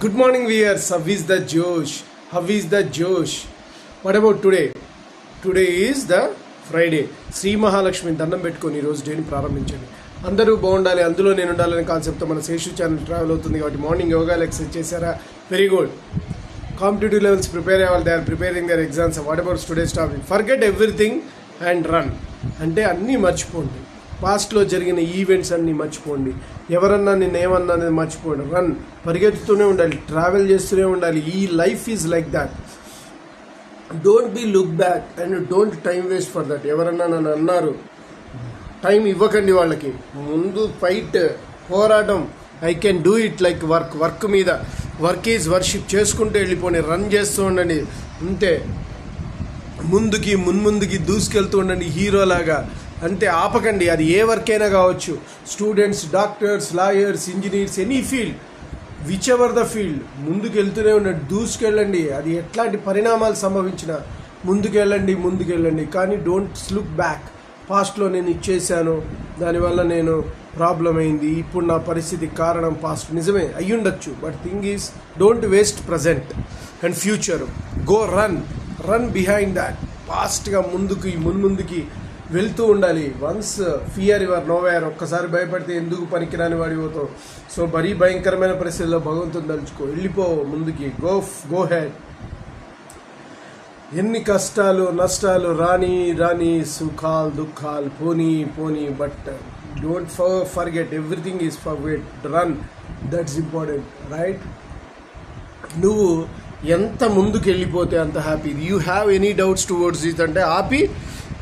Good morning, viewers. How is the Josh? How is the Josh? What about today? Today is the Friday. Shri Mahalakshmi దండం పెట్టుకొని ఈ రోజు డేని ప్రారంభించండి. అందరూ బాగుండాలి, అందులో నేను ఉండాలనే కాన్సెప్ట్తో మన శేషు ఛానల్ ట్రావెల్ అవుతుంది కాబట్టి మార్నింగ్ యోగాలు ఎక్సర్సైజ్ చేశారా? Very good. Competitive levels prepare అవ్వాలి, they are preparing their exams. What about today's topic? Forget everything and run. అంటే అన్నీ మర్చిపోండి, పాస్ట్లో జరిగిన ఈవెంట్స్ అన్నీ మర్చిపోండి, ఎవరన్నా నిన్న ఏమన్నా అనేది మర్చిపోండి. రన్, పరిగెత్తుతూనే ఉండాలి, ట్రావెల్ చేస్తూనే ఉండాలి. ఈ life is like that. Don't be look back and don't time waste for that. ఎవరన్నా నన్ను అన్నారు, టైం ఇవ్వకండి వాళ్ళకి, ముందు ఫైట్, పోరాటం. I can do it like work మీద. వర్క్ ఈజ్ వర్షిప్, చేసుకుంటూ వెళ్ళిపోండి, రన్ చేస్తూ ఉండండి. అంతే, ముందుకి మున్ముందుకి దూసుకెళ్తూ ఉండండి హీరోలాగా. అంతే, ఆపకండి. అది ఏ వర్క్ అయినా కావచ్చు, students, doctors, lawyers, engineers, any field, which ever the field, ముందుకు వెళ్తూనే ఉండండి, దూసుకెళ్ళండి. అది ఎట్లాంటి పరిణామాలు సంభవించినా ముందుకెళ్ళండి. కానీ డోంట్ లుక్ బ్యాక్. పాస్ట్లో నేను ఇచ్చేసాను, దానివల్ల నేను ప్రాబ్లం అయింది, ఇప్పుడు నా పరిస్థితి కారణం పాస్ట్. నిజమే అయ్యుండొచ్చు, but thing is don't waste present and future. Go run behind that. ఫాస్ట్గా ముందుకి వెళ్తూ ఉండాలి. Once fear your nowhere. ఒక్కసారి భయపడితే ఎందుకు పనికిరాని వాడి పోతావు. సో మరీ భయంకరమైన పరిస్థితుల్లో భగవంతుని తలుచుకో, వెళ్ళిపో ముందుకి. Go ahead. ఎన్ని కష్టాలు నష్టాలు రాని సుఖాలు దుఃఖాలు పోనీ, but don't forget, everything is forget. Run, that's important, right? నువ్వు ఎంత ముందుకు వెళ్ళిపోతే అంత happy. You have any doubts towards it అంటే ఆపి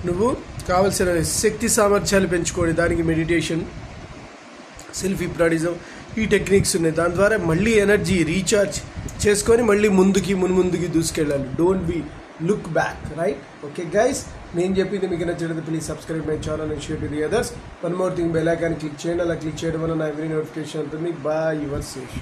నువ్వు కావలసిన శక్తి సామర్థ్యాలు పెంచుకోండి. దానికి మెడిటేషన్, సెల్ఫ్ హిప్నాటిజం, ఈ టెక్నిక్స్ ఉన్నాయి. దాని ద్వారా మళ్ళీ ఎనర్జీ రీఛార్జ్ చేసుకొని మళ్ళీ ముందుకి దూసుకెళ్ళాలి. Don't be look back, right? Okay guys, నేను చెప్పింది మీకు నచ్చినట్లయితే please subscribe my channel and share to the others. One more thing, bell icon click చేయండి. అలా క్లిక్ చేయడం వల్ల నా ఎవరీ నోటిఫికేషన్ ఉంటుంది. Bye, your Sesh.